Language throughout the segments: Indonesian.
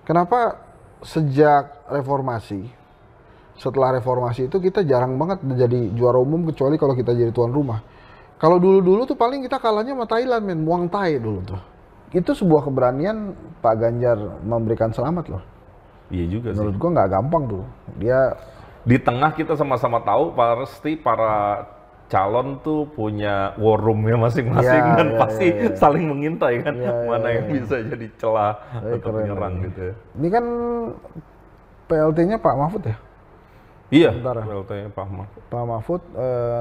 Kenapa sejak reformasi, setelah reformasi itu kita jarang banget jadi juara umum kecuali kalau kita jadi tuan rumah. Kalau dulu-dulu tuh paling kita kalahnya sama Thailand, men, Muang Thai dulu tuh. Itu sebuah keberanian Pak Ganjar memberikan selamat loh. Iya juga sih. Menurut gua nggak gampang tuh. Dia Di tengah kita sama-sama tahu pasti para calon tuh punya war room-nya masing-masing Iya, dan iya, pasti iya, iya. saling mengintai kan Iya, iya, mana yang iya. bisa jadi celah atau keren, penyerang keren. gitu ya. Ini kan PLT-nya Pak Mahfud ya. Iya, Bentar. PLT-nya Pak Ahmad. Pak Mahfud,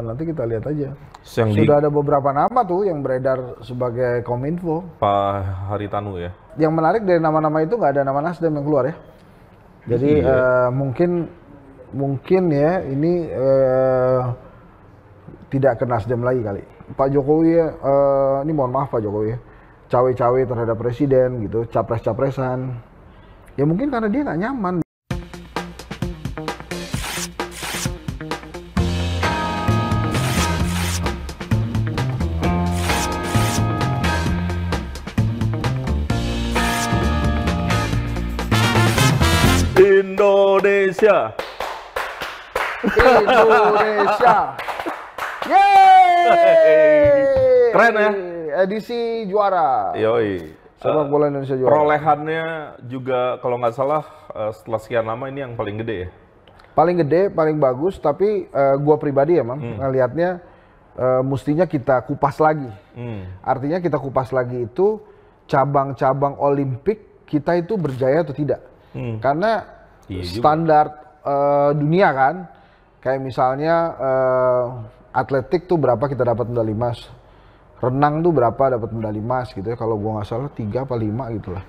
nanti kita lihat aja. Yang di Sudah ada beberapa nama tuh yang beredar sebagai Kominfo. Pak Haritanu ya. Yang menarik dari nama-nama itu nggak ada nama Nasdem yang keluar ya. Jadi Iya. mungkin ya ini tidak ke Nasdem lagi kali. Pak Jokowi ya, ini mohon maaf Pak Jokowi ya, cawe-cawe terhadap presiden gitu, capres-capresan. Ya mungkin karena dia nggak nyaman. Indonesia. Indonesia. Yeay! Keren ya? Edisi juara. Yoi. Sepak bola Indonesia juara. Perolehannya juga kalau nggak salah setelah sekian lama ini yang paling gede ya. Paling gede, paling bagus, tapi gua pribadi emang ngelihatnya mestinya kita kupas lagi. Artinya kita kupas lagi itu cabang-cabang Olimpik kita itu berjaya atau tidak. Karena Iya juga. standar dunia kan, kayak misalnya atletik tuh berapa kita dapat medali emas, renang tuh berapa dapat medali emas gitu ya, kalau gua nggak salah 3 apa 5 gitu lah.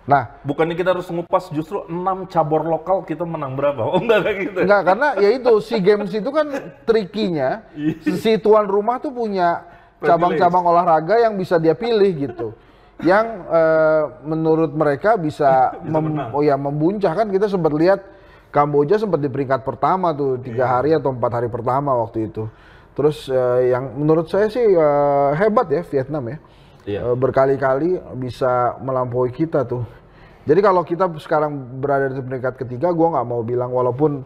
Nah, Bukannya kita harus ngupas justru 6 cabur lokal kita menang berapa? Oh enggak kayak gitu. enggak, karena ya itu SEA Games itu kan trikinya si tuan rumah tuh punya cabang-cabang olahraga yang bisa dia pilih gitu. Yang menurut mereka bisa, membuncah kan. Kita sempat lihat Kamboja sempat di peringkat pertama tuh 3 hari atau 4 hari pertama waktu itu. Terus yang menurut saya sih hebat ya Vietnam ya. Iya. Berkali-kali bisa melampaui kita tuh. Jadi kalau kita sekarang berada di peringkat ketiga, gua nggak mau bilang, walaupun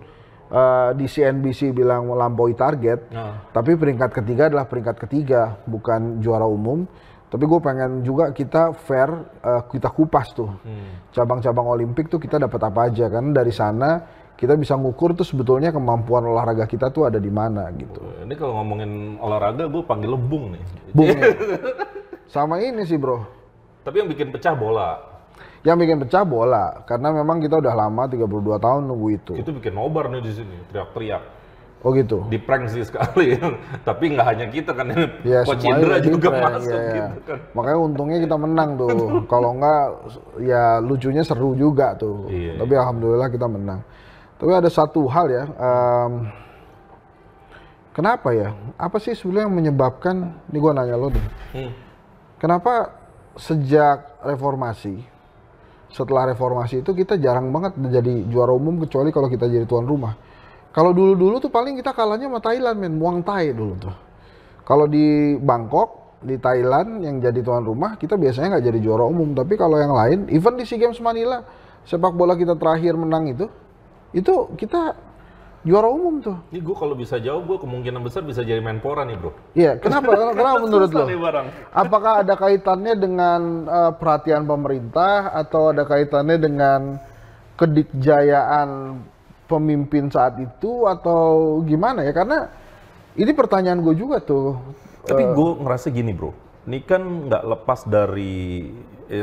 di CNBC bilang melampaui target, tapi peringkat ketiga adalah peringkat ketiga, bukan juara umum. Tapi gue pengen juga kita fair, kita kupas tuh cabang-cabang Olimpik tuh kita dapat apa aja, kan dari sana kita bisa ngukur tuh sebetulnya kemampuan olahraga kita tuh ada di mana gitu. Ini kalau ngomongin olahraga gue panggil lebung nih. Bung, sama ini sih bro, Tapi yang bikin pecah bola. yang bikin pecah bola, karena memang kita udah lama 32 tahun nunggu itu. Itu bikin nobar nih di sini, teriak-teriak. Oh gitu. Di prank sih sekali. Tapi nggak hanya kita kan, Ya, Coach semuanya Indra lagi juga prank, masuk ya. gitu kan. Makanya untungnya kita menang tuh. Kalau enggak, ya lucunya seru juga tuh. Iya, Tapi alhamdulillah kita menang. Tapi ada satu hal ya, kenapa ya? Apa sih sebenarnya yang menyebabkan? Ini gua nanya lo deh. Kenapa sejak reformasi, setelah reformasi itu kita jarang banget jadi juara umum kecuali kalau kita jadi tuan rumah. Kalau dulu-dulu tuh paling kita kalahnya sama Thailand, men, Muang Thai dulu tuh. Kalau di Bangkok, di Thailand yang jadi tuan rumah, kita biasanya nggak jadi juara umum. Tapi kalau yang lain, even di SEA Games Manila, sepak bola kita terakhir menang itu kita juara umum tuh. Ini gue kalau bisa jawab, gue kemungkinan besar bisa jadi Menpora nih bro. Iya, kenapa? Kenapa menurut Susah lo? nih barang. Apakah ada kaitannya dengan perhatian pemerintah atau ada kaitannya dengan kedikjayaan pemimpin saat itu atau gimana ya? Karena ini pertanyaan gue juga tuh. Tapi gue ngerasa gini bro, ini kan nggak lepas dari,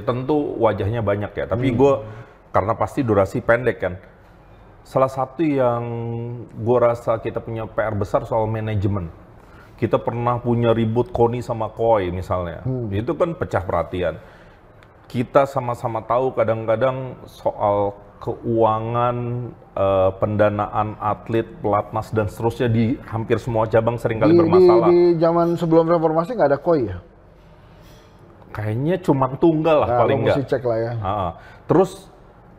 tentu wajahnya banyak ya, tapi gue karena pasti durasi pendek kan. Salah satu yang gue rasa kita punya PR besar soal manajemen. Kita pernah punya ribut Koni sama Koi misalnya, itu kan pecah perhatian. Kita sama-sama tahu kadang-kadang soal keuangan, pendanaan atlet, pelatnas dan seterusnya di hampir semua cabang seringkali bermasalah. Di zaman sebelum reformasi nggak ada koi ya? Kayaknya cuma tunggal lah paling lo nggak. mesti cek lah ya. Terus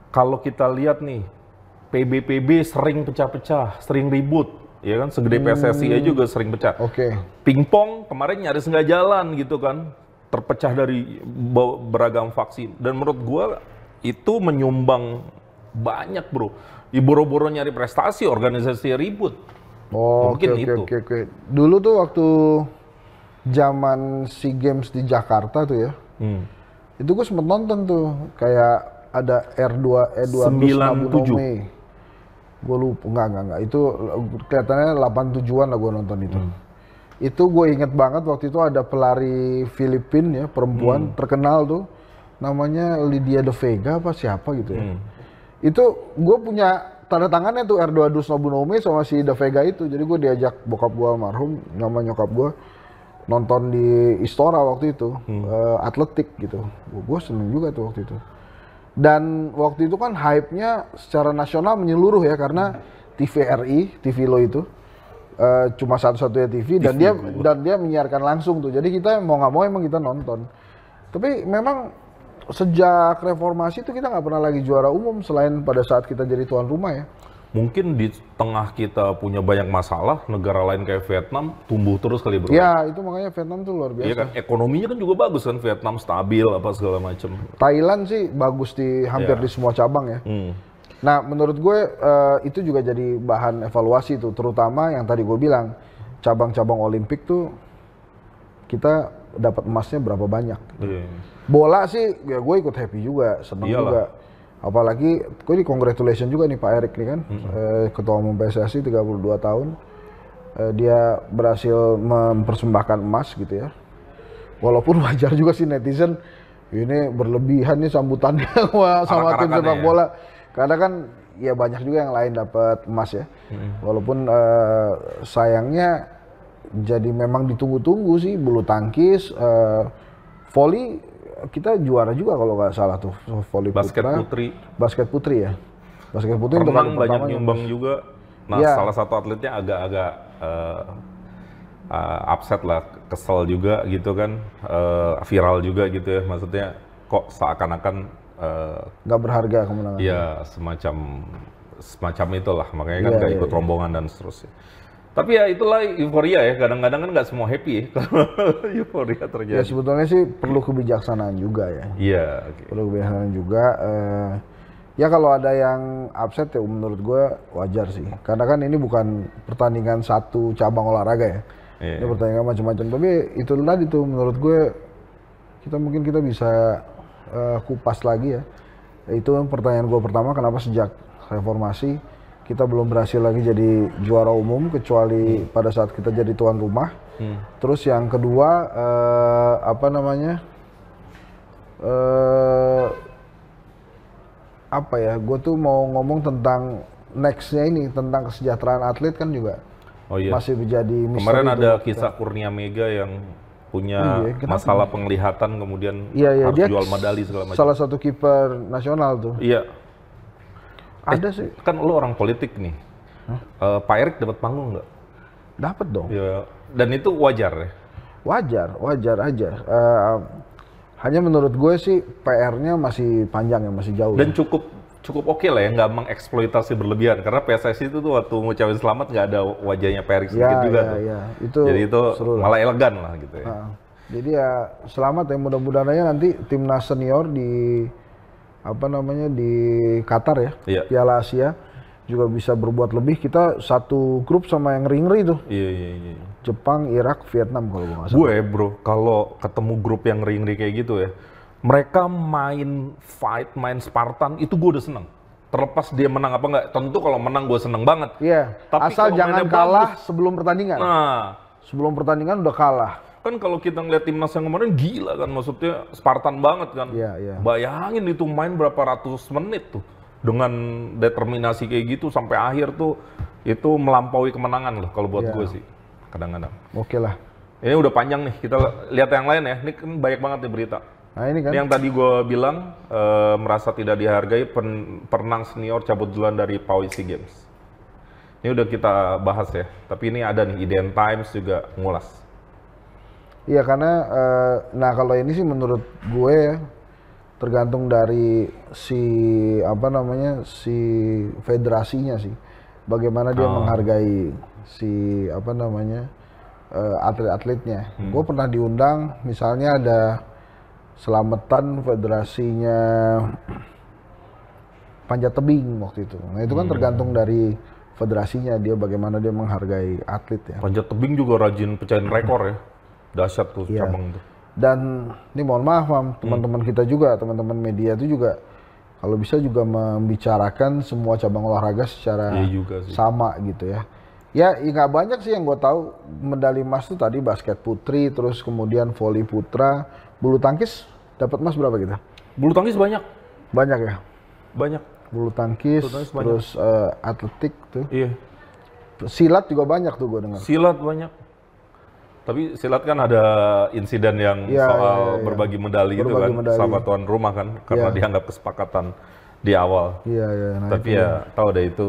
kalau kita lihat nih, PB sering pecah-pecah, sering ribut, ya kan? Segede PSSI aja juga sering pecah. Oke. Pingpong kemarin nyaris nggak jalan gitu kan, terpecah dari beragam faksi. Dan menurut gua itu menyumbang banyak bro. Boro-boro nyari prestasi, organisasi ribut. Oh, Mungkin oke. Dulu tuh waktu zaman SEA Games di Jakarta tuh ya, itu gue sempet nonton tuh, kayak ada Eduardus 97. Nabunome. Gue lupa, enggak. Itu kelihatannya 87-an lah gue nonton itu. Itu gue inget banget waktu itu ada pelari Filipina ya, perempuan terkenal tuh, namanya Lydia De Vega apa siapa gitu ya. Itu gue punya tanda tangannya tuh Eduardus Nabunome sama si De Vega itu. Jadi gue diajak bokap gue almarhum, nama nyokap gue, nonton di Istora waktu itu, atletik gitu. Gue seneng juga tuh waktu itu. Dan waktu itu kan hype-nya secara nasional menyeluruh ya, karena TVRI, TV Lo itu cuma satu-satunya TV dan dia menyiarkan langsung tuh. Jadi kita mau nggak mau emang kita nonton. Tapi memang sejak reformasi itu kita nggak pernah lagi juara umum selain pada saat kita jadi tuan rumah ya. Mungkin di tengah kita punya banyak masalah, negara lain kayak Vietnam tumbuh terus kali bro. Ya, itu makanya Vietnam tuh luar biasa. Iya kan, ekonominya kan juga bagus kan, Vietnam stabil apa segala macam. Thailand sih bagus di hampir di semua cabang ya. Nah, menurut gue itu juga jadi bahan evaluasi tuh, terutama yang tadi gue bilang, cabang-cabang Olimpik tuh kita dapat emasnya berapa banyak. Bola sih ya gue ikut happy juga, seneng juga. Apalagi, gue di congratulation juga nih Pak Erik nih kan, Ketua Umum PSSI 32 tahun. Dia berhasil mempersembahkan emas gitu ya. Walaupun wajar juga sih netizen, ini berlebihan nih sambutannya sama tim sepak bola. Karena kan ya banyak juga yang lain dapat emas ya. Walaupun sayangnya jadi memang ditunggu-tunggu sih, bulu tangkis, volley. Kita juara juga kalau nggak salah tuh, volley basket putra, putri. Basket putri ya. Basket putri renang banyak nyumbang juga. Nah, salah satu atletnya agak-agak upset lah, kesel juga gitu kan, viral juga gitu ya. Maksudnya kok seakan-akan nggak berharga kemenangan. Iya, semacam itulah. Makanya kan nggak ikut rombongan dan seterusnya. Tapi ya itulah euforia ya, kadang-kadang kan nggak semua happy ya kalau euforia terjadi. Ya sebetulnya sih perlu kebijaksanaan juga ya. Iya. Perlu kebijaksanaan juga. Ya kalau ada yang upset ya menurut gue wajar sih. Karena kan ini bukan pertandingan satu cabang olahraga ya. Ini pertandingan macam-macam. Tapi itu tadi tuh menurut gue kita bisa kupas lagi ya. Itu pertanyaan gue pertama, kenapa sejak reformasi kita belum berhasil lagi jadi juara umum kecuali pada saat kita jadi tuan rumah. Terus yang kedua gue tuh mau ngomong tentang nextnya ini, tentang kesejahteraan atlet kan juga masih menjadi misteri. Kemarin ada kisah Kurnia Mega yang punya masalah penglihatan, kemudian harus jual medali segala macam. Salah satu kiper nasional tuh. Iya. Ada sih. Kan lo orang politik nih. Pak Erik dapat panggung nggak? Dapat dong. Ya. Dan itu wajar ya? Wajar aja. Hanya menurut gue sih PR-nya masih panjang ya, masih jauh. Dan cukup oke lah ya, nggak mengeksploitasi berlebihan. Karena PSSI itu tuh waktu ngucapin selamat nggak ada wajahnya Pak Erik sedikit juga tuh. Jadi itu malah elegan lah gitu ya. Jadi ya selamat ya, mudah-mudahan aja nanti timnas senior di di Qatar ya, Piala Asia juga bisa berbuat lebih. Kita satu grup sama yang ngeri-ngeri tuh. Iya. Jepang, Irak, Vietnam kalau gue nggak salah. Gue bro, kalau ketemu grup yang ngeri-ngeri kayak gitu ya, mereka main fight, main Spartan, itu gue udah seneng. Terlepas dia menang apa nggak, tentu kalau menang gue seneng banget. Iya, asal jangan kalah sebelum pertandingan. Nah, sebelum pertandingan udah kalah. Kan kalau kita ngeliat timnas yang kemarin gila kan, maksudnya Spartan banget kan. Iya. Bayangin itu main berapa ratus menit tuh dengan determinasi kayak gitu sampai akhir tuh, itu melampaui kemenangan loh kalau buat gue sih kadang-kadang. Oke lah. Ini udah panjang nih, kita lihat yang lain ya. Ini kan banyak banget nih berita. Nah ini kan. Ini yang tadi gue bilang merasa tidak dihargai, perenang senior cabut duluan dari PAUI SEA Games. Ini udah kita bahas ya. Tapi ini ada nih IDN Times juga ngulas. Iya karena, kalau ini sih menurut gue ya, tergantung dari si federasinya sih, bagaimana dia menghargai si atlet-atletnya. Gue pernah diundang, misalnya ada selamatan federasinya panjat tebing waktu itu. Nah itu kan tergantung dari federasinya, dia bagaimana dia menghargai atlet ya. Panjat tebing juga rajin pecahin rekor ya. Dahsyat tuh Iya. cabang itu. Dan ini mohon maaf teman-teman kita juga, teman-teman media itu juga kalau bisa juga membicarakan semua cabang olahraga secara Iya juga sih. sama gitu ya. Ya nggak banyak sih yang gue tahu medali emas tuh tadi basket putri, terus kemudian voli putra, bulu tangkis dapat emas berapa kita? Bulu tangkis banyak. Banyak ya. Banyak. Bulu tangkis, Bulu tangkis banyak. terus atletik tuh. Iya. Silat juga banyak tuh gue dengar. Silat banyak. Tapi silat kan ada insiden yang Iya, soal iya, iya. berbagi medali itu Berbagi kan medali. sama tuan rumah kan karena Iya. dianggap kesepakatan di awal. Iya iya. Nah, Tapi itu. ya tahu deh itu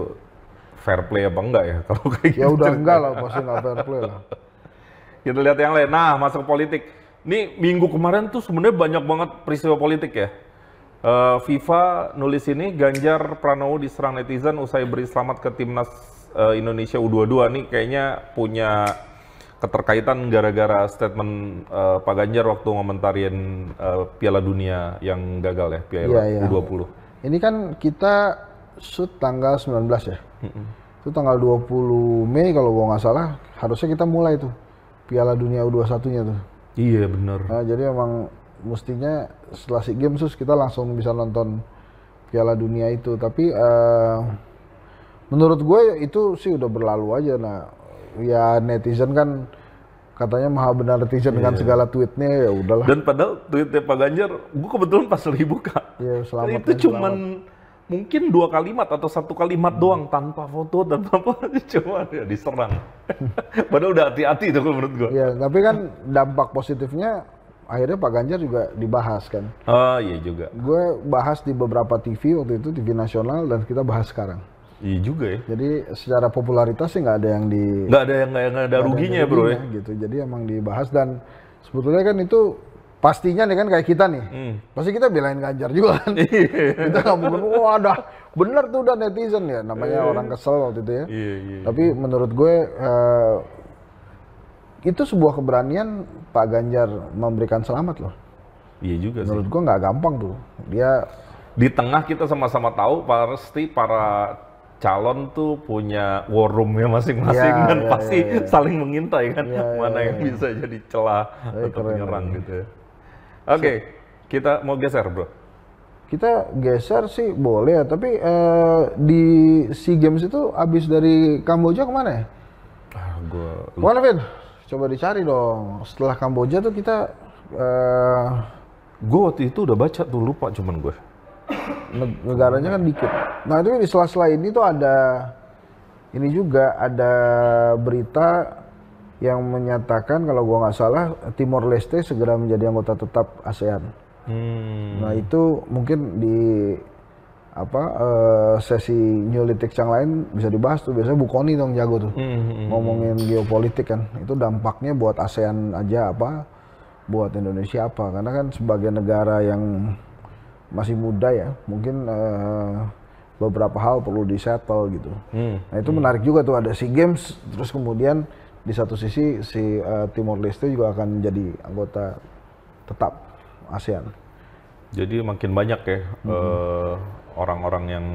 fair play apa enggak ya kalau kayak gitu. Ya udah enggak lah, pasti nggak fair play lah. Kita lihat yang lain. Nah, masuk ke politik. Ini minggu kemarin tuh sebenarnya banyak banget peristiwa politik ya. FIFA nulis ini, Ganjar Pranowo diserang netizen usai beri selamat ke timnas Indonesia U22. Nih kayaknya punya keterkaitan gara-gara statement Pak Ganjar waktu ngomentarin Piala Dunia yang gagal ya, Piala Iya, iya. U20. Ini kan kita shoot tanggal 19 ya. Itu tanggal 20 Mei kalau gua nggak salah, harusnya kita mulai tuh Piala Dunia U21-nya tuh. Iya bener. Nah, jadi emang mestinya setelah SEA Games terus kita langsung bisa nonton Piala Dunia itu. Tapi menurut gue itu sih udah berlalu aja. Nah, ya netizen kan katanya maha benar netizen dengan segala tweetnya, ya udahlah. Dan padahal tweetnya Pak Ganjar, gue kebetulan pas lagi buka. Ya, selamat itu ya, cuman mungkin 2 kalimat atau 1 kalimat doang tanpa foto dan apa cuma ya diserang. Padahal udah hati-hati itu menurut gue. Ya, tapi kan dampak positifnya akhirnya Pak Ganjar juga dibahas kan. Oh iya juga. Gue bahas di beberapa TV waktu itu, TV nasional, dan kita bahas sekarang. Iya juga ya. Jadi secara popularitas sih nggak ada yang di Nggak ada ruginya ya bro ya. gitu. Jadi emang dibahas, dan sebetulnya kan itu pastinya nih kan kayak kita nih. Pasti kita belain Ganjar juga kan. Kita nggak mungkin, wah dah bener tuh udah netizen ya. Namanya orang kesel waktu itu ya. Iya. Tapi menurut gue itu sebuah keberanian Pak Ganjar memberikan selamat loh. Iya juga sih. Menurut gue nggak gampang tuh. Dia Di tengah kita sama-sama tahu pasti para calon tuh punya war room-nya masing-masing Iya, dan iya, pasti iya. saling mengintai kan Iya, mana iya, yang iya. bisa jadi celah atau keren, penyerang gitu ya. Oke, kita mau geser bro. kita geser sih boleh ya, tapi di SEA Games itu abis dari Kamboja kemana ya? Kemana Vin? Coba dicari dong. Setelah Kamboja tuh kita Gue waktu itu udah baca tuh lupa cuman gue. negaranya kan dikit. Nah itu di sela-sela ini tuh ada ini juga ada berita yang menyatakan kalau gua nggak salah Timor Leste segera menjadi anggota tetap ASEAN. Nah itu mungkin di sesi Neolithic yang lain bisa dibahas tuh. Biasanya Bu Koni dong jago tuh ngomongin geopolitik kan. Itu dampaknya buat ASEAN aja apa, buat Indonesia apa. Karena kan sebagai negara yang masih muda ya, mungkin beberapa hal perlu disettle gitu. Nah itu menarik juga tuh, ada SEA Games, terus kemudian di satu sisi si Timor Leste juga akan jadi anggota tetap ASEAN. Jadi makin banyak ya orang-orang yang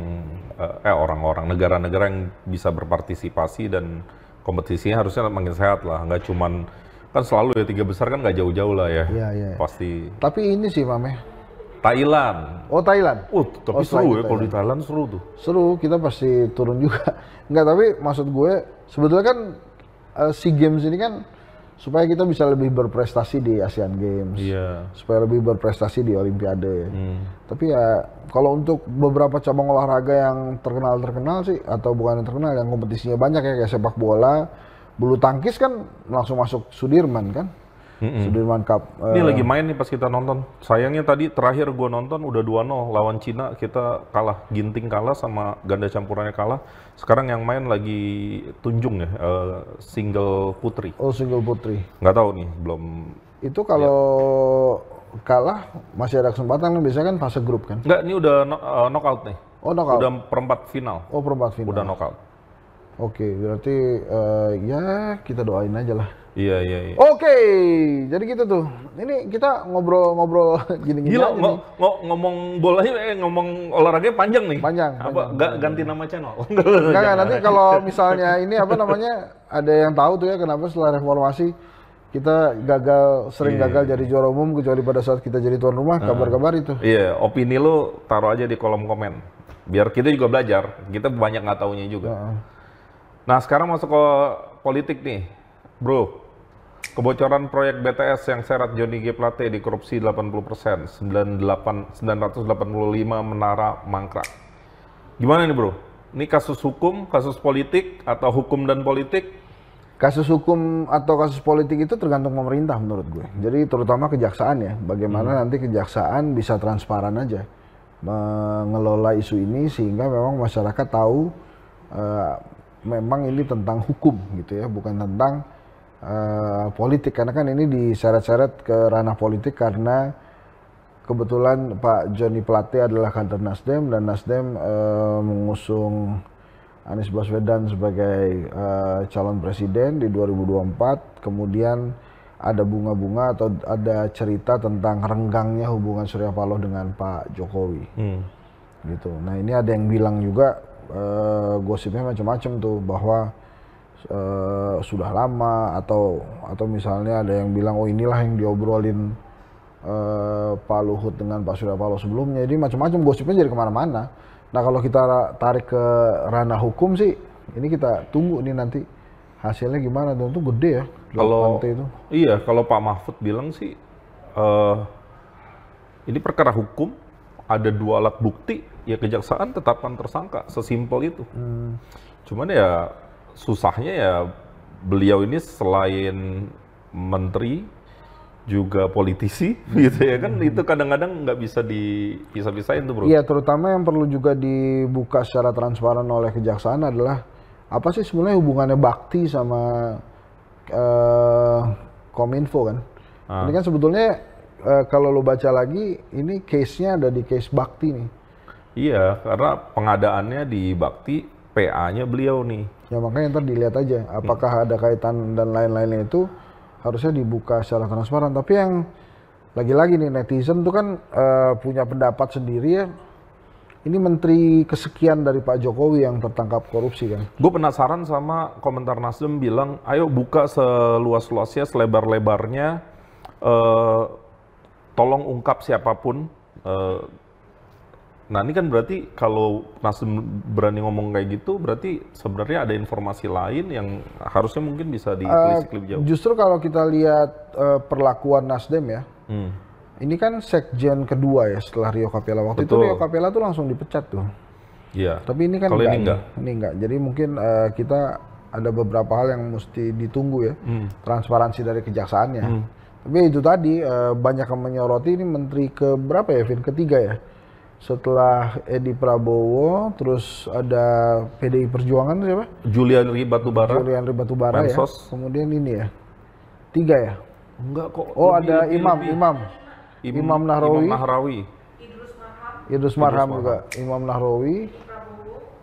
negara-negara yang bisa berpartisipasi dan kompetisinya harusnya makin sehat lah. Nggak cuman kan selalu ya 3 besar kan nggak jauh-jauh lah ya. Iya. Pasti. Tapi ini sih Mame. Thailand. Oh Thailand. Tapi seru ya kalau di Thailand seru tuh. Seru, kita pasti turun juga. Enggak, tapi maksud gue sebetulnya kan SEA Games ini kan supaya kita bisa lebih berprestasi di Asian Games. Iya. Supaya lebih berprestasi di Olimpiade. Tapi ya kalau untuk beberapa cabang olahraga yang terkenal sih, atau bukan yang terkenal, yang kompetisinya banyak ya, kayak sepak bola, bulu tangkis kan langsung masuk Sudirman kan. Sudirman Cup. Ini lagi main nih pas kita nonton. Sayangnya tadi terakhir gue nonton udah 2-0 lawan Cina, kita kalah, ginting kalah sama ganda campurannya kalah. Sekarang yang main lagi Tunjung ya, single putri. Oh, single putri. Nggak tahu nih, belum. Itu kalau kalah masih ada kesempatan kan, biasanya kan fase grup kan. Nggak, ini udah knockout nih. Oh, knockout. Udah perempat final. Oh, perempat final. Udah knockout. Oke, berarti ya kita doain aja lah. Iya, iya, iya. Oke, jadi gitu tuh. Ini kita ngobrol-ngobrol gini-gini Gila, aja nih. ngomong bolanya, ngomong olahraganya panjang nih. Panjang, Apa, panjang. ganti nama channel? Enggak, nanti kalau misalnya ini apa namanya, ada yang tahu tuh ya kenapa setelah reformasi kita sering gagal jadi juara umum kecuali pada saat kita jadi tuan rumah, kabar-kabar itu. Iya, opini lu taruh aja di kolom komen. Biar kita juga belajar, kita banyak nggak taunya juga. Nah, sekarang masuk ke politik nih, bro. Kebocoran proyek BTS yang seret Johnny G. Plate di korupsi 80%, 985 menara mangkrak. Gimana nih bro? Ini kasus hukum, kasus politik, atau hukum dan politik? Kasus hukum atau kasus politik itu tergantung pemerintah menurut gue. Jadi terutama kejaksaan ya, bagaimana nanti kejaksaan bisa transparan aja mengelola isu ini sehingga memang masyarakat tahu memang ini tentang hukum gitu ya, bukan tentang politik, karena kan ini diseret-seret ke ranah politik karena kebetulan Pak Johnny Plate adalah kader Nasdem dan Nasdem mengusung Anies Baswedan sebagai calon presiden di 2024. Kemudian ada bunga-bunga atau ada cerita tentang renggangnya hubungan Surya Paloh dengan Pak Jokowi. Gitu. Nah ini ada yang bilang juga gosipnya macam-macam tuh bahwa sudah lama atau misalnya ada yang bilang oh inilah yang diobrolin Pak Luhut dengan Pak Surya Paloh sebelumnya. Jadi macam-macam gosipnya jadi kemana-mana. Nah kalau kita tarik ke ranah hukum sih, ini kita tunggu nih nanti hasilnya gimana. Dan itu gede ya. Kalau itu. Iya, kalau Pak Mahfud bilang sih ini perkara hukum, ada 2 alat bukti, ya kejaksaan tetapkan tersangka, sesimpel itu. Cuman ya susahnya ya beliau ini selain menteri juga politisi gitu ya kan, itu kadang-kadang nggak bisa dipisah-pisahin tuh bro. Iya, terutama yang perlu juga dibuka secara transparan oleh kejaksaan adalah apa sih sebenarnya hubungannya Bakti sama Kominfo kan. Ini kan sebetulnya kalau lo baca lagi ini case-nya ada di case Bakti nih. Iya, karena pengadaannya di Bakti, PA-nya beliau nih. Ya makanya ntar dilihat aja apakah ada kaitan dan lain-lainnya, itu harusnya dibuka secara transparan. Tapi yang lagi-lagi nih netizen tuh kan punya pendapat sendiri ya. Ini menteri kesekian dari Pak Jokowi yang tertangkap korupsi kan. Gue penasaran sama komentar Nasdem bilang, ayo buka seluas-luasnya, selebar-lebarnya, tolong ungkap siapapun. Nah ini kan berarti kalau Nasdem berani ngomong kayak gitu, berarti sebenarnya ada informasi lain yang harusnya mungkin bisa ditelisik lebih jauh. Justru kalau kita lihat perlakuan Nasdem ya, ini kan sekjen kedua ya setelah Rio Capella. Waktu itu Rio Capella tuh langsung dipecat tuh. Iya. Tapi ini kan kalau enggak. Ini enggak. Jadi mungkin kita ada beberapa hal yang mesti ditunggu ya, transparansi dari kejaksaannya. Tapi itu tadi banyak yang menyoroti ini menteri ke berapa ya, Vin? Ketiga ya. Setelah Edi Prabowo, terus ada PDI Perjuangan siapa? Juliari Batubara. Juliari Batubara ya. Kemudian ini ya, 3 ya? Enggak kok. Oh ada Imam Nahrawi. Idrus Marham juga. Imam Nahrawi,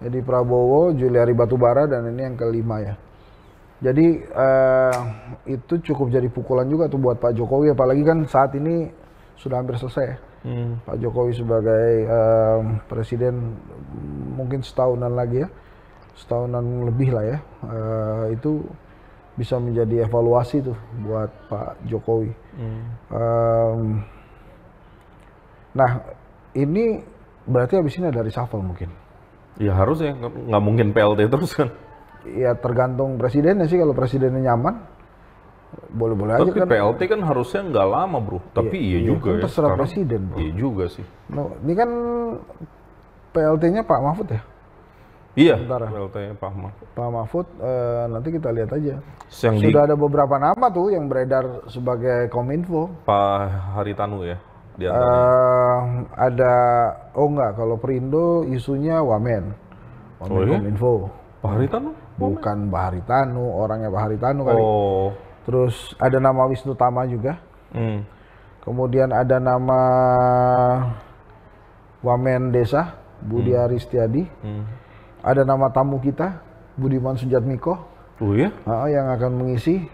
Edi Prabowo, Juliari Batubara, dan ini yang kelima ya. Jadi itu cukup jadi pukulan juga tuh buat Pak Jokowi, apalagi kan saat ini sudah hampir selesai. Pak Jokowi sebagai presiden mungkin setahunan lagi ya, setahunan lebih lah ya, itu bisa menjadi evaluasi tuh buat Pak Jokowi. Nah ini berarti habis ini ada reshuffle mungkin? Ya harus ya, nggak mungkin PLT terus kan? Ya tergantung presidennya sih, kalau presidennya nyaman boleh-boleh aja kan. Tapi PLT kan harusnya nggak lama bro, tapi iya juga kan ya. Terserah presiden bro. Iya juga sih. No, ini kan PLT-nya Pak Mahfud ya? Iya, PLT-nya Pak Mahfud. Pak Mahfud, nanti kita lihat aja. Yang sudah ada beberapa nama tuh yang beredar sebagai Kominfo. Pak Haritanu ya? Ada, oh enggak, kalau Perindo isunya Wamen. Kominfo. Pak Haritanu? Bukan Pak Haritanu, orangnya Pak Haritanu kali. Terus ada nama Wisnu Tama juga. Kemudian ada nama Wamen Desa, Budi Aristiadi. Ada nama tamu kita, Budiman Sujatmiko Oh ya? yang akan mengisi.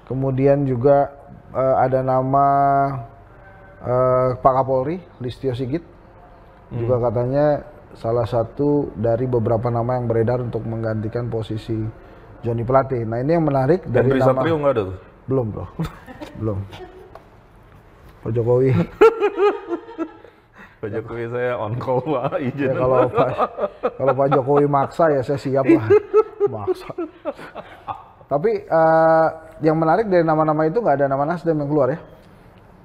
Kemudian juga ada nama Pak Kapolri, Listio Sigit, juga katanya salah satu dari beberapa nama yang beredar untuk menggantikan posisi Joni Plate. Nah ini yang menarik dari Henry nama. Satrio nggak ada tuh? Belum bro, belum. Pak Jokowi. Pak Jokowi saya on call Pak, izin. Ya, kalau Pak Jokowi maksa ya saya siap lah. Maksa. Tapi yang menarik dari nama-nama itu nggak ada nama Nasdem yang keluar ya.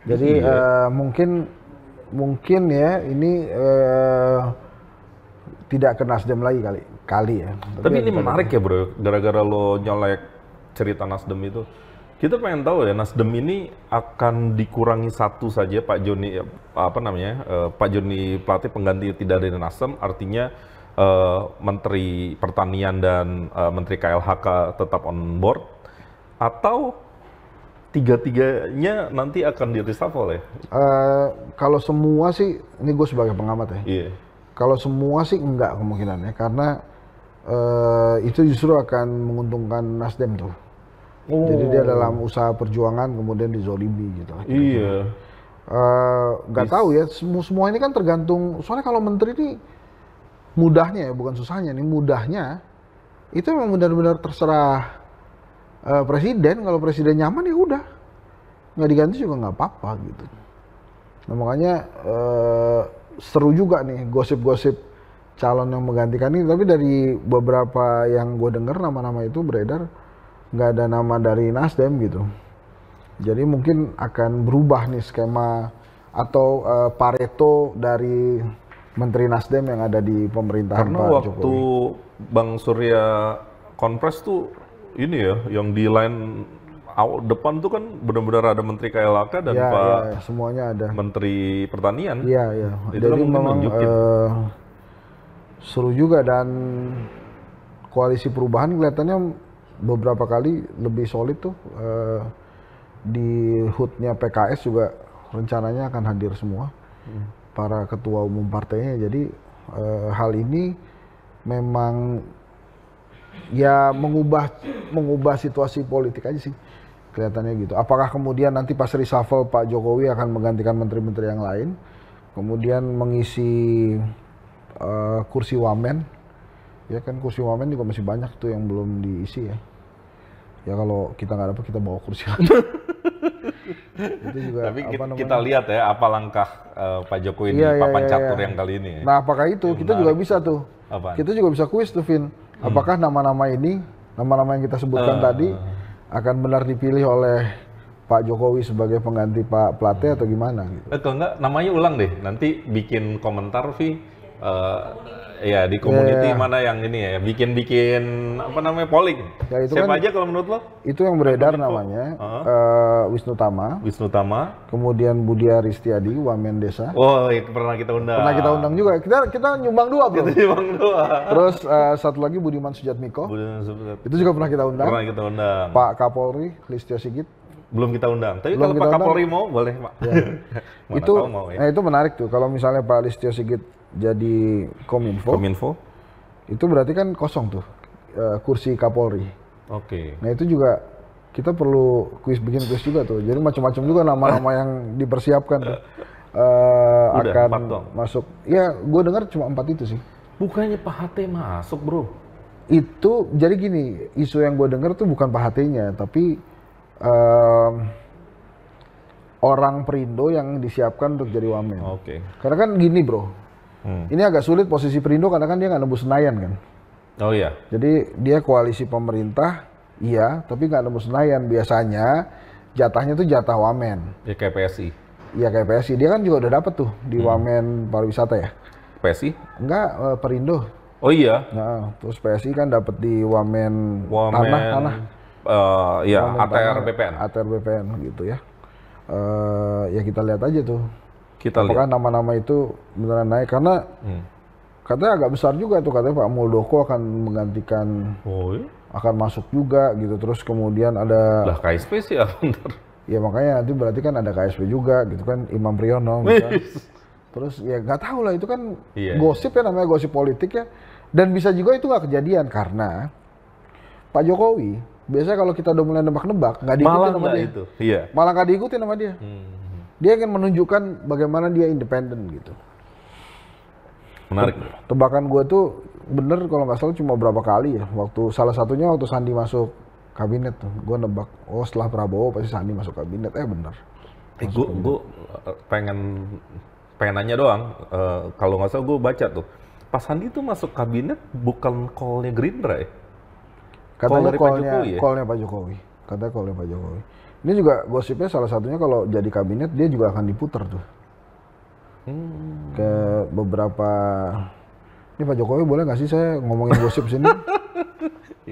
Jadi mungkin ya ini tidak ke Nasdem lagi kali ya. Tapi ini menarik ya bro, gara-gara lo nyolek cerita Nasdem itu. Kita pengen tahu ya, Nasdem ini akan dikurangi satu saja Pak Joni, Pak Joni Plate pengganti tidak dari Nasdem, artinya Menteri Pertanian dan Menteri KLHK tetap on board, atau tiga-tiganya nanti akan di reshuffle ya? Kalau semua sih, ini gue sebagai pengamat ya. Iya. Kalau semua sih enggak kemungkinannya, karena itu justru akan menguntungkan Nasdem tuh. Jadi dia dalam usaha perjuangan kemudian dizolimi gitu. Iya. Nggak tahu ya, semua ini kan tergantung, soalnya kalau menteri ini mudahnya ya, bukan susahnya, ini mudahnya itu memang benar-benar terserah presiden. Kalau presiden nyaman ya udah, nggak diganti juga nggak apa-apa gitu. Nah makanya seru juga nih gosip-gosip calon yang menggantikan ini, tapi dari beberapa yang gue dengar nama-nama itu beredar nggak ada nama dari Nasdem gitu. Jadi mungkin akan berubah nih skema atau Pareto dari Menteri Nasdem yang ada di pemerintahan Karena Pak Jokowi. waktu Bang Surya konpres tuh ini ya, yang di line depan tuh kan benar-benar ada Menteri KLHK dan Pak semuanya ada. Menteri Pertanian. Iya. Itu Jadi memang seru juga, dan koalisi perubahan kelihatannya beberapa kali lebih solid tuh. Di HUT-nya PKS juga rencananya akan hadir semua para ketua umum partainya. Jadi hal ini memang ya mengubah situasi politik aja sih kelihatannya gitu. Apakah kemudian nanti pas reshuffle Pak Jokowi akan menggantikan menteri-menteri yang lain, kemudian mengisi kursi wamen? Ya kan kursi wamen juga masih banyak tuh yang belum diisi ya. Ya kalau kita nggak dapat kita bawa kursi lagi. Itu juga, tapi kita lihat ya apa langkah Pak Jokowi di papan catur yang kali ini. Nah apakah itu kita juga bisa tuh. Apaan? Kita juga bisa kuis tuh Vin. Apakah nama-nama ini, nama-nama yang kita sebutkan tadi akan benar dipilih oleh Pak Jokowi sebagai pengganti Pak Plate atau gimana gitu. Kalau enggak namanya ulang deh. Nanti bikin komentar Vi. Ya di community mana yang ini ya, bikin apa namanya polling. Ya, itu siapa kan, aja kalau menurut lo? Itu yang beredar namanya Wisnu Tama. Kemudian Budi Aristiadi, Wamen Desa. Oh, ya, pernah kita undang. Pernah kita undang juga. Kita nyumbang 2 bro. Kita nyumbang 2. Terus satu lagi Budiman Sujatmiko. Itu juga pernah kita undang. Pernah kita undang. Pak Kapolri, Listio Sigit. Belum kita undang. Tapi kalau Pak Kapolri mau boleh Pak. Ya. Itu menarik tuh. Kalau misalnya Pak Listio Sigit jadi Kominfo, itu berarti kan kosong tuh kursi Kapolri. Oke. Nah itu juga kita perlu bikin kuis juga tuh. Jadi macam-macam juga nama-nama yang dipersiapkan tuh, akan masuk. Ya, gue dengar cuma 4 itu sih. Bukannya Pak HT masuk bro? Itu jadi gini, isu yang gue dengar tuh bukan Pak HT-nya, tapi orang Perindo yang disiapkan untuk jadi wamen. Oke. Karena kan gini bro. Ini agak sulit posisi Perindo karena kan dia nggak nembus Senayan kan. Oh iya. Jadi dia koalisi pemerintah, iya, tapi nggak nembus Senayan. Biasanya jatahnya tuh jatah wamen. Ya kayak PSI. Iya kayak PSI. Dia kan juga udah dapet tuh di wamen pariwisata ya. PSI? Enggak, Perindo. Oh iya. Nah, terus PSI kan dapet di wamen tanah. Iya, ATR BPN. ATR BPN gitu ya. Ya kita lihat aja tuh. Apakah nama-nama itu beneran naik, karena katanya agak besar juga tuh, katanya Pak Muldoko akan menggantikan, akan masuk juga gitu. Terus kemudian ada KSP sih ya bentar. Ya makanya nanti berarti kan ada KSP juga gitu kan, Imam Priyono gitu. Terus ya nggak tahu lah, itu kan gosip ya, namanya gosip politik ya. Dan bisa juga itu nggak kejadian karena Pak Jokowi biasanya kalau kita udah mulai nebak-nebak nggak diikutin sama dia. Itu. Iya. Malah nggak diikutin sama dia. Dia ingin menunjukkan bagaimana dia independen gitu. Menarik. Tebakan gue tuh bener kalau nggak salah cuma berapa kali ya. Salah satunya waktu Sandi masuk kabinet tuh, gue nebak, oh setelah Prabowo pasti Sandi masuk kabinet. Bener. Gue pengen nanya doang. Kalau nggak salah gue baca tuh, Pak Sandi tuh masuk kabinet bukan call-nya Gerindra ya? Katanya call-nya Pak Jokowi. Katanya call-nya Pak Jokowi. Ini juga gosipnya salah satunya kalau jadi kabinet dia juga akan diputar tuh. Ke beberapa. Ini Pak Jokowi boleh nggak sih saya ngomongin gosip sini?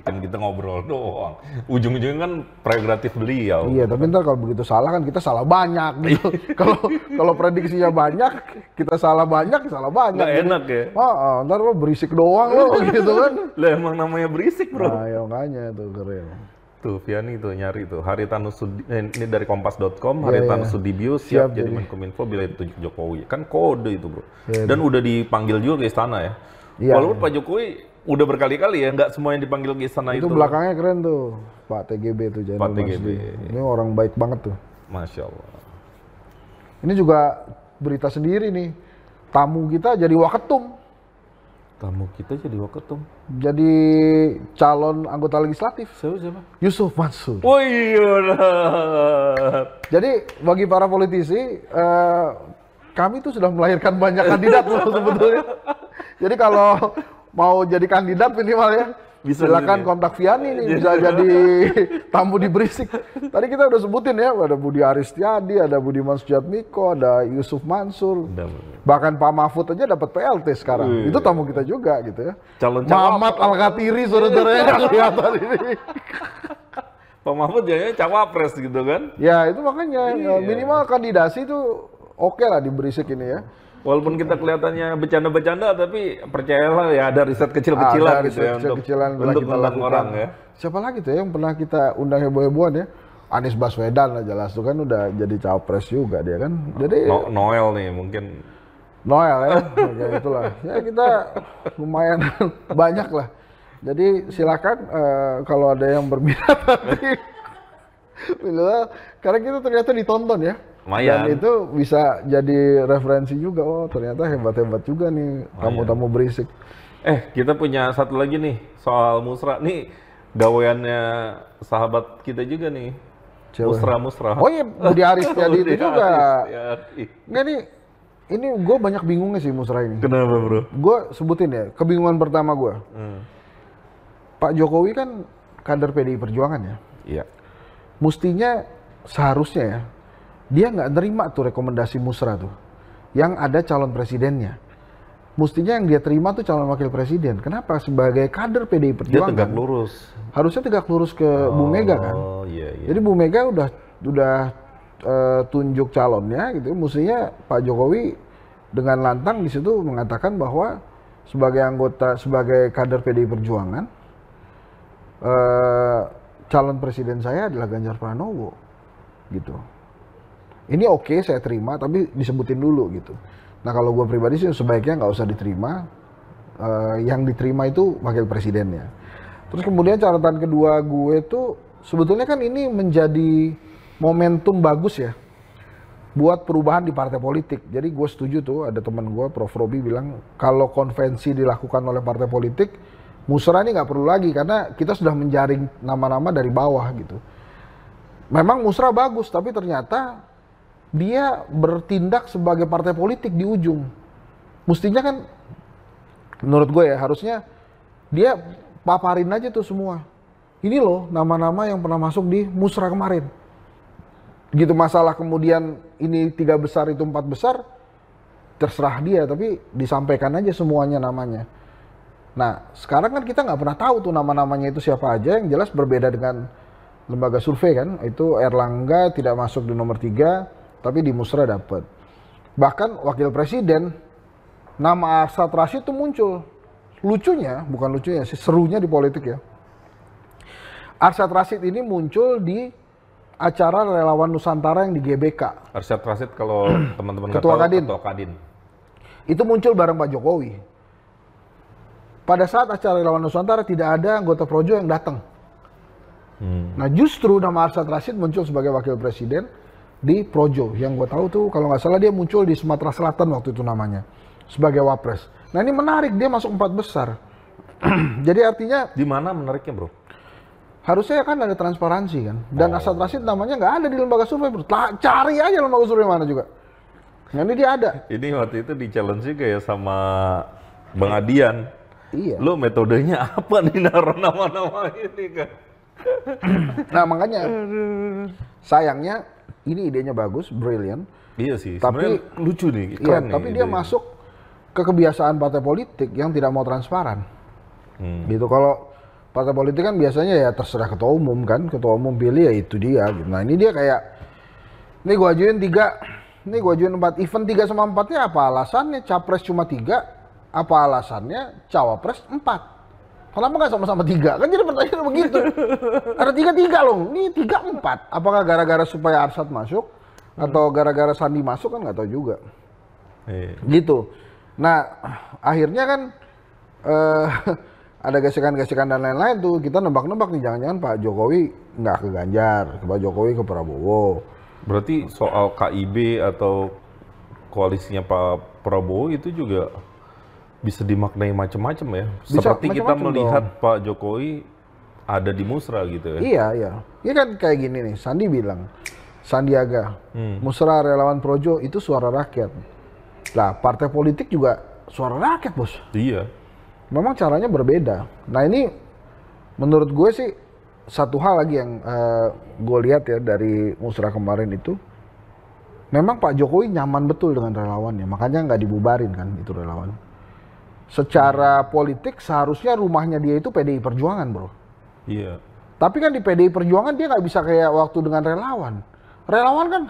Kan kita ngobrol doang. Ujung-ujungnya kan prerogatif beliau. Iya, tapi ntar kalau begitu salah kan kita salah banyak gitu. Kalau prediksinya banyak, kita salah banyak. Nggak enak ya? Ntar lo berisik doang lo gitu kan. Lah emang namanya berisik bro. Nah, ya makanya tuh keren. Tuh, Vianney tuh nyari tuh. Haritanu ini dari kompas.com, Haritanu Sudibyo siap jadi Menkominfo bila ditunjuk Jokowi. Kan kode itu bro. Dan udah dipanggil juga ke istana ya. Walaupun Pak Jokowi udah berkali-kali ya, nggak semua yang dipanggil ke istana itu. Itu belakangnya keren tuh, Pak TGB tuh. Pak TGB. Ini orang baik banget tuh. Masya Allah. Ini juga berita sendiri nih. Tamu kita jadi waketum. Tamu kita jadi waketum. Jadi calon anggota legislatif. Siapa? Yusuf Mansur. Oh iya. Jadi bagi para politisi, kami tuh sudah melahirkan banyak kandidat loh sebetulnya. Jadi kalau mau jadi kandidat minimal ya, silakan kontak Vianney nih, bisa jadi tamu di Berisik. Tadi kita udah sebutin ya, ada Budi Aristiadi, ada Budiman Sujatmiko, ada Yusuf Mansur. Bahkan Pak Mahfud aja dapat PLT sekarang. Itu tamu kita juga gitu ya. Muhammad Al-Khatiri saudara-saudara yang kelihatan ini. Pak Mahfud jadinya cawapres gitu kan? Ya itu makanya minimal kandidasi itu oke lah di Berisik ini ya. Walaupun kita kelihatannya bercanda-bercanda, tapi percayalah ya ada riset kecil-kecilan gitu ya untuk undang orang ya. Siapa lagi tuh ya yang pernah kita undang heboh-hebohan ya? Anies Baswedan lah jelas tuh kan udah jadi cawapres juga dia kan. Jadi Noel nih mungkin. Noel ya, itulah. Ya kita lumayan banyak lah. Jadi silakan kalau ada yang berminat nanti. Karena kita ternyata ditonton ya. Lumayan. Dan itu bisa jadi referensi juga. Oh ternyata hebat-hebat juga nih tamu-tamu Berisik. Kita punya satu lagi nih soal musra. Nih gaweannya sahabat kita juga nih. Musra. Oh iya Budi Aristiadi itu juga. Enggak nih, ini gue banyak bingungnya sih musra ini. Kenapa bro? Gue sebutin ya, kebingungan pertama gue. Pak Jokowi kan kader PDI Perjuangan ya. Iya. Mestinya seharusnya ya, dia nggak nerima tuh rekomendasi musra tuh, yang ada calon presidennya. Mestinya yang dia terima tuh calon wakil presiden. Kenapa? Sebagai kader PDI Perjuangan. Dia tegak lurus. Harusnya tegak lurus ke Bu Mega kan. Iya. Jadi Bu Mega udah tunjuk calonnya gitu. Mestinya Pak Jokowi dengan lantang di situ mengatakan bahwa sebagai kader PDI Perjuangan, calon presiden saya adalah Ganjar Pranowo gitu. Ini oke, saya terima, tapi disebutin dulu gitu. Nah kalau gue pribadi sih sebaiknya nggak usah diterima. Yang diterima itu wakil presidennya. Terus kemudian catatan kedua gue tuh sebetulnya kan ini menjadi momentum bagus ya buat perubahan di partai politik. Jadi gue setuju tuh, ada teman gue Prof. Robi bilang kalau konvensi dilakukan oleh partai politik, musrah ini nggak perlu lagi karena kita sudah menjaring nama-nama dari bawah gitu. Memang musrah bagus, tapi ternyata dia bertindak sebagai partai politik di ujung. Mestinya kan, menurut gue ya, harusnya dia paparin aja tuh semua. Ini loh nama-nama yang pernah masuk di musrah kemarin. Gitu masalah kemudian ini 3 besar itu 4 besar, terserah dia, tapi disampaikan aja semuanya namanya. Nah sekarang kan kita nggak pernah tahu tuh nama-namanya itu siapa aja, yang jelas berbeda dengan lembaga survei kan. Itu Erlangga tidak masuk di nomor 3, tapi di musrah dapat. Bahkan wakil presiden, nama Arsyad Rashid itu muncul. Lucunya, bukan lucunya sih, serunya di politik ya. Arsyad Rashid ini muncul di acara Relawan Nusantara yang di GBK. Arsyad Rashid kalau teman-teman Ketua Kadin. Ketua Kadin. Itu muncul bareng Pak Jokowi. pada saat acara Relawan Nusantara tidak ada anggota Projo yang datang. Nah justru nama Arsyad Rashid muncul sebagai wakil presiden di Projo. Yang gue tahu tuh kalau nggak salah dia muncul di Sumatera Selatan waktu itu namanya. Sebagai wapres. Nah ini menarik, dia masuk 4 besar. Jadi artinya... Di mana menariknya bro? Harusnya kan ada transparansi kan. Dan Arsyad Rashid namanya nggak ada di lembaga survei bro. Cari aja lembaga survei mana juga. Nah ini dia ada. Ini waktu itu di challenge juga ya sama Bang Adian. Iya. Lo metodenya apa nih naruh nama-nama ini kan? Nah makanya sayangnya ini idenya bagus, brilliant. Iya sih, Tapi sebenarnya lucu nih, iya, keren nih. tapi dia masuk ke kebiasaan partai politik yang tidak mau transparan. Gitu. Kalau partai politik kan biasanya ya terserah ketua umum kan, ketua umum pilih ya itu dia. Gitu. Nah ini dia kayak, ini gua ajuin 3, ini gua ajuin 4, event 3 sama 4-nya apa alasannya? Capres cuma 3, apa alasannya cawapres 4? Kenapa nggak sama-sama 3? Kan jadi pertanyaan begitu. Ada 3-3 loh, ini 3-4. Apakah gara-gara supaya Arsyad masuk? Atau gara-gara Sandi masuk kan nggak tahu juga. Gitu. Nah akhirnya kan ada gesekan-gesekan dan lain-lain tuh. Kita nebak-nebak nih, jangan-jangan Pak Jokowi nggak ke Ganjar, Pak Jokowi ke Prabowo. Berarti soal KIB atau koalisinya Pak Prabowo itu juga bisa dimaknai macam-macam ya. Bisa seperti kita macem-macem melihat dong. Pak Jokowi ada di Musra gitu ya. Iya, iya. Ini kan kayak gini nih, Sandi bilang, Sandiaga, Musra relawan Projo itu suara rakyat. Lah, partai politik juga suara rakyat, bos. Iya. Memang caranya berbeda. Nah ini menurut gue sih satu hal lagi yang gue lihat ya dari Musra kemarin itu, memang Pak Jokowi nyaman betul dengan relawannya, makanya nggak dibubarin kan itu relawan. Secara politik seharusnya rumahnya dia itu PDI Perjuangan bro. Iya. Tapi kan di PDI Perjuangan dia nggak bisa kayak waktu dengan relawan. Relawan kan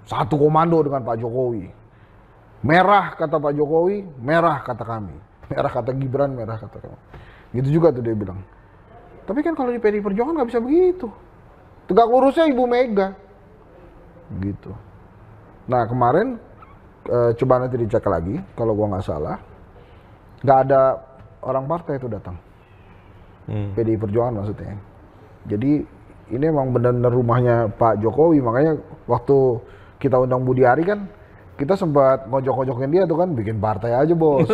satu komando dengan Pak Jokowi. Merah kata Pak Jokowi, merah kata kami. Merah kata Gibran, merah kata kami. Gitu juga tuh dia bilang. Tapi kan kalau di PDI Perjuangan nggak bisa begitu. Tegak lurusnya Ibu Mega. Gitu. Nah kemarin coba nanti dicek lagi kalau gua nggak salah. Nggak ada orang partai itu datang. PDI Perjuangan maksudnya. Jadi ini emang benar-benar rumahnya Pak Jokowi, makanya waktu kita undang Budi Ari kan kita sempat ngojok-ngojokin dia tuh kan, bikin partai aja bos.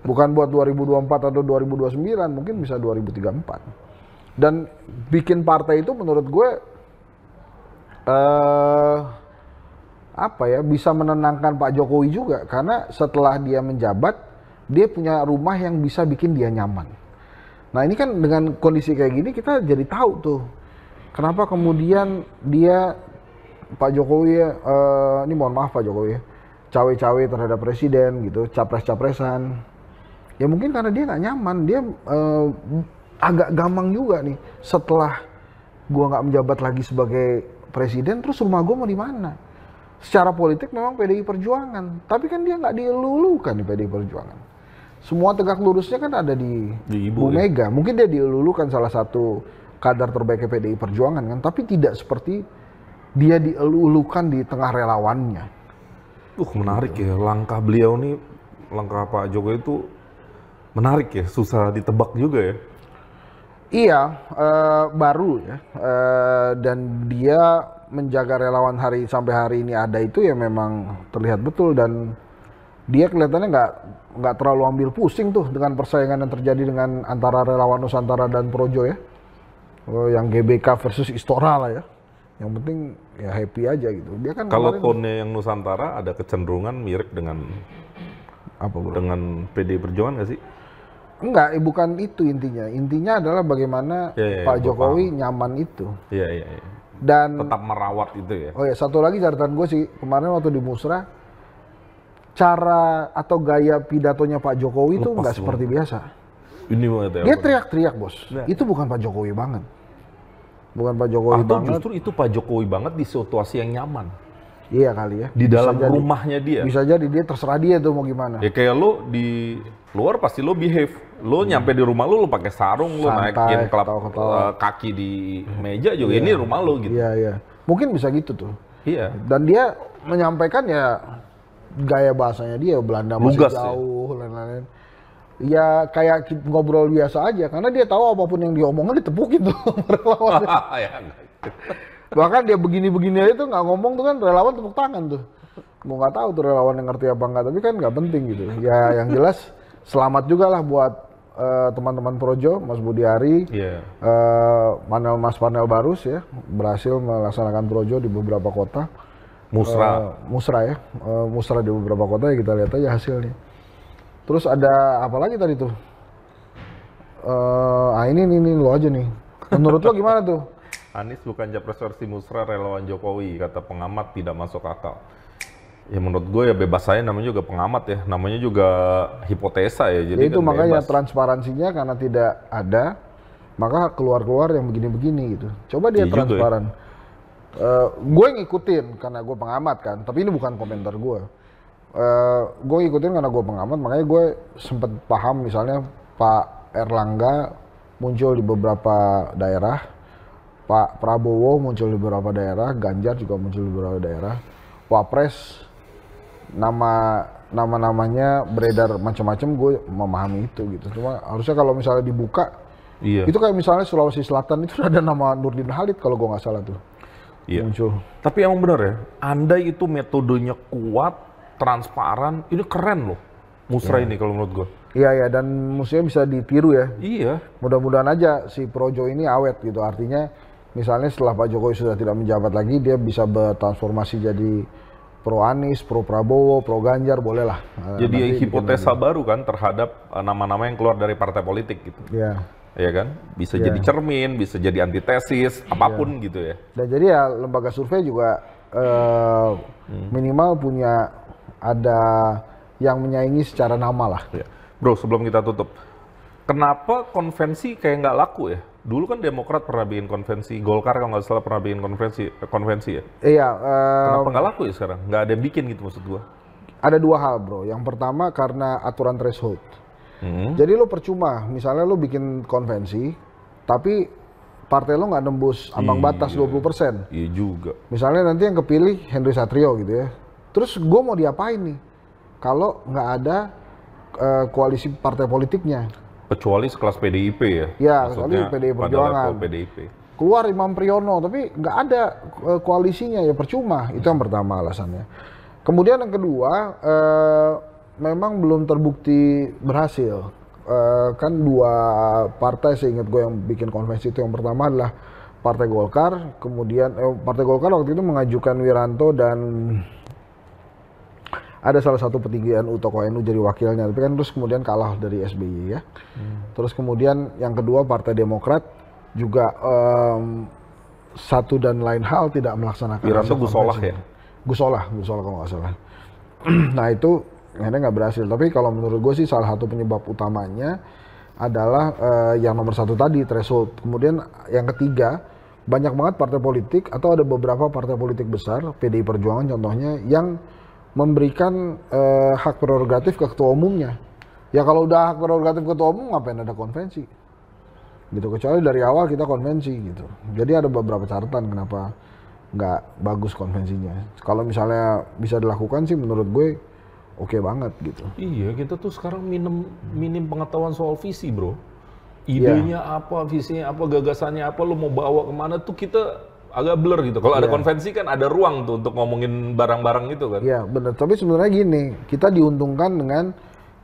Bukan buat 2024 atau 2029, mungkin bisa 2034. Dan bikin partai itu menurut gue apa ya, bisa menenangkan Pak Jokowi juga, karena setelah dia menjabat dia punya rumah yang bisa bikin dia nyaman. Nah ini kan dengan kondisi kayak gini kita jadi tahu tuh kenapa kemudian dia Pak Jokowi ini mohon maaf Pak Jokowi ya, cawe-cawe terhadap presiden gitu, capres-capresan. Ya mungkin karena dia nggak nyaman, dia agak gampang juga nih setelah gua nggak menjabat lagi sebagai presiden, terus rumah gua mau di mana? Secara politik memang PDI Perjuangan, tapi kan dia nggak dielulukan di PDI Perjuangan. Semua tegak lurusnya kan ada di Bu Mega. Mungkin dia dielulukan salah satu kadar terbaiknya PDI Perjuangan kan, tapi tidak seperti dia dielulukan di tengah relawannya. Menarik ya, langkah beliau nih, langkah Pak Jokowi itu menarik ya, susah ditebak juga ya. Iya, baru ya, dan dia menjaga relawan sampai hari ini ada itu ya memang terlihat betul, dan dia kelihatannya nggak terlalu ambil pusing tuh dengan persaingan yang terjadi dengan antara relawan Nusantara dan Projo ya. Yang GBK versus Istora lah ya. Yang penting ya happy aja gitu. Dia kan kalau tone yang Nusantara ada kecenderungan mirip dengan apa bro? Dengan PDI Perjuangan nggak sih? Enggak, bukan itu intinya. Intinya adalah bagaimana Pak Jokowi nyaman itu. Iya. Dan tetap merawat itu ya. Oh ya, satu lagi catatan gue sih, kemarin waktu di Musra, cara atau gaya pidatonya Pak Jokowi itu nggak seperti biasa. Ini banget ya. Dia teriak-teriak bos. Nah. Itu bukan Pak Jokowi banget. Bukan Pak Jokowi atau banget. Justru itu Pak Jokowi banget di situasi yang nyaman. Iya kali ya. Di dalam rumahnya dia. Bisa jadi dia terserah dia tuh mau gimana. Ya kayak lo di luar pasti lo behave. Lo nyampe di rumah lo pakai sarung, lo naikin kaki di meja juga. Ini rumah lo gitu. Iya. Mungkin bisa gitu tuh. Iya. Dan dia menyampaikan ya gaya bahasanya dia, Belanda masih lugas, jauh, lain-lain. Ya kayak ngobrol biasa aja, karena dia tahu apapun yang diomongin ditepukin tuh relawan. Ya, Bahkan dia begini-begini aja tuh nggak ngomong tuh kan relawan tepuk tangan tuh. Mau nggak tahu tuh relawan yang ngerti apa enggak, tapi kan nggak penting gitu. Ya yang jelas selamat juga lah buat teman-teman Projo, Mas Budiari, Mas Panel Barus ya, berhasil melaksanakan Projo di beberapa kota. Musra ya, Musra di beberapa kota ya, kita lihat aja hasilnya. Terus ada apa lagi tadi tuh? Ini lo aja nih. Menurut lo gimana tuh? Anies bukan capres versi Musra, relawan Jokowi, kata pengamat tidak masuk akal. Ya menurut gue ya bebas saya, namanya juga pengamat ya, namanya juga hipotesa ya. Jadi ya itu kan makanya bebas. Transparansinya karena tidak ada, maka keluar-keluar yang begini-begini gitu. Coba dia transparan. Gue ngikutin karena gue pengamat kan, tapi ini bukan komentar gue. Gue ngikutin karena gue pengamat, makanya gue sempet paham misalnya Pak Erlangga muncul di beberapa daerah, Pak Prabowo muncul di beberapa daerah, Ganjar juga muncul di beberapa daerah, Wapres nama-namanya beredar macam-macam, gue memahami itu gitu. Cuma harusnya kalau misalnya dibuka, itu kayak misalnya Sulawesi Selatan itu ada nama Nurdin Halid kalau gue nggak salah tuh. Muncul. Tapi emang benar ya, andai itu metodenya kuat, transparan, ini keren loh Musra ini kalau menurut gue. Iya, dan musuhnya bisa ditiru ya. Iya. Mudah-mudahan aja si Projo ini awet gitu. Artinya misalnya setelah Pak Jokowi sudah tidak menjabat lagi, dia bisa bertransformasi jadi pro Anies, pro Prabowo, pro Ganjar, boleh lah. Jadi hipotesa baru kan terhadap nama-nama yang keluar dari partai politik gitu. Iya. Ya kan? Bisa jadi cermin, bisa jadi antitesis, apapun gitu ya. Dan jadi ya lembaga survei juga minimal punya ada yang menyaingi secara nama lah. Ya. Bro, sebelum kita tutup, kenapa konvensi kayak nggak laku ya? Dulu kan Demokrat pernah bikin konvensi, Golkar kalau nggak salah pernah bikin konvensi ya? Iya. Kenapa nggak laku ya sekarang? Nggak ada yang bikin gitu maksud gua. Ada dua hal bro. Yang pertama karena aturan threshold. Jadi lo percuma, misalnya lo bikin konvensi, tapi partai lo nggak nembus ambang batas 20%. Iya juga. Misalnya nanti yang kepilih Henry Satrio gitu ya. Terus gue mau diapain nih? Kalau nggak ada koalisi partai politiknya. Kecuali sekelas PDIP ya? Ya, kecuali PDI Perjuangan. PDIP. Keluar Imam Priyono, tapi nggak ada koalisinya, ya percuma. Itu yang pertama alasannya. Kemudian yang kedua, memang belum terbukti berhasil. Kan dua partai seingat gue yang bikin konvensi itu, yang pertama adalah Partai Golkar, kemudian Partai Golkar waktu itu mengajukan Wiranto dan ada salah satu petinggi NU, tokoh NU jadi wakilnya, tapi kan terus kemudian kalah dari SBY ya. Terus kemudian yang kedua Partai Demokrat juga satu dan lain hal tidak melaksanakan. Wiranto Gusolah ya? Gusolah kalau nggak salah. Nah itu akhirnya nggak berhasil. Tapi kalau menurut gue sih salah satu penyebab utamanya adalah yang nomor satu tadi, threshold. Kemudian yang ketiga, banyak banget partai politik atau ada beberapa partai politik besar, PDI Perjuangan contohnya, yang memberikan hak prerogatif ke ketua umumnya. Ya kalau udah hak prerogatif ketua umum, ngapain ada konvensi? Gitu, kecuali dari awal kita konvensi gitu. Jadi ada beberapa catatan kenapa nggak bagus konvensinya. Kalau misalnya bisa dilakukan sih menurut gue oke banget gitu. Iya, kita tuh sekarang minim pengetahuan soal visi, bro. Idenya apa, visinya apa, gagasannya apa, lo mau bawa kemana tuh kita agak blur gitu. Kalau ada konvensi kan ada ruang tuh untuk ngomongin barang-barang gitu kan. Iya, benar. Tapi sebenarnya gini, kita diuntungkan dengan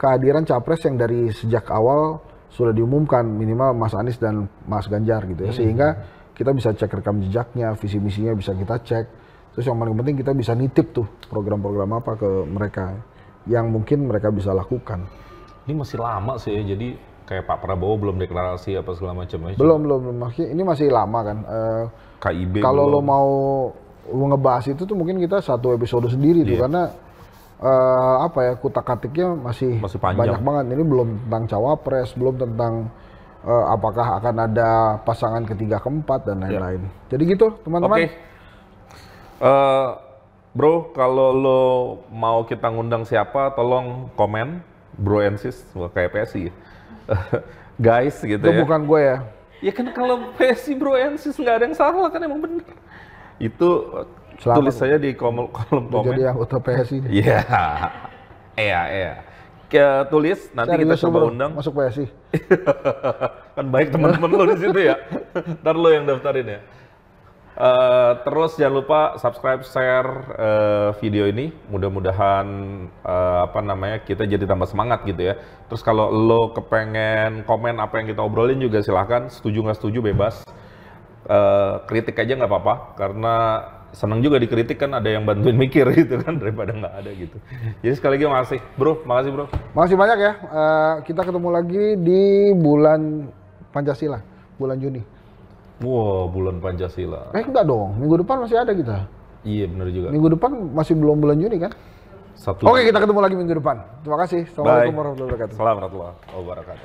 kehadiran capres yang dari sejak awal sudah diumumkan, minimal Mas Anies dan Mas Ganjar gitu ya. Sehingga kita bisa cek rekam jejaknya, visi misinya bisa kita cek. Terus yang paling penting kita bisa nitip tuh program-program apa ke mereka yang mungkin mereka bisa lakukan. Ini masih lama sih ya, jadi kayak Pak Prabowo belum deklarasi apa segala macam aja. Belum. Ini masih lama kan. KIB kalau lo mau ngebahas itu tuh mungkin kita satu episode sendiri tuh, karena kutak-katiknya masih banyak banget. Ini belum tentang cawapres, belum tentang apakah akan ada pasangan ketiga keempat dan lain-lain. Jadi gitu teman-teman. Bro, kalau lo mau kita ngundang siapa, tolong komen, Bro and Sis, kayak PSI. Guys gitu itu ya. Itu bukan gue ya. Ya kan kalau PSI Bro and Sis nggak ada yang salah kan, emang bener. Itu tulis saya di kolom komen. Jadi anggota PSI. Iya. tulis, nanti kita Serius lu, coba Bro? undang. Masuk PSI. Kan baik teman-teman lo di situ ya. Ntar lo yang daftarin ya. Terus jangan lupa subscribe, share video ini. Mudah-mudahan kita jadi tambah semangat gitu ya. Terus kalau lo kepengen komen apa yang kita obrolin juga silahkan. Setuju nggak setuju bebas. Kritik aja nggak apa-apa. Karena seneng juga dikritik kan, ada yang bantuin mikir gitu kan, daripada nggak ada gitu. Jadi sekali lagi makasih bro. Makasih banyak ya. Kita ketemu lagi di bulan Pancasila, bulan Juni. Wow, bulan Pancasila. Enggak dong, minggu depan masih ada kita. Iya bener juga. Minggu depan masih belum bulan Juni kan? Oke, kita ketemu lagi minggu depan. Terima kasih. Assalamualaikum warahmatullahi wabarakatuh. Assalamualaikum warahmatullahi wabarakatuh.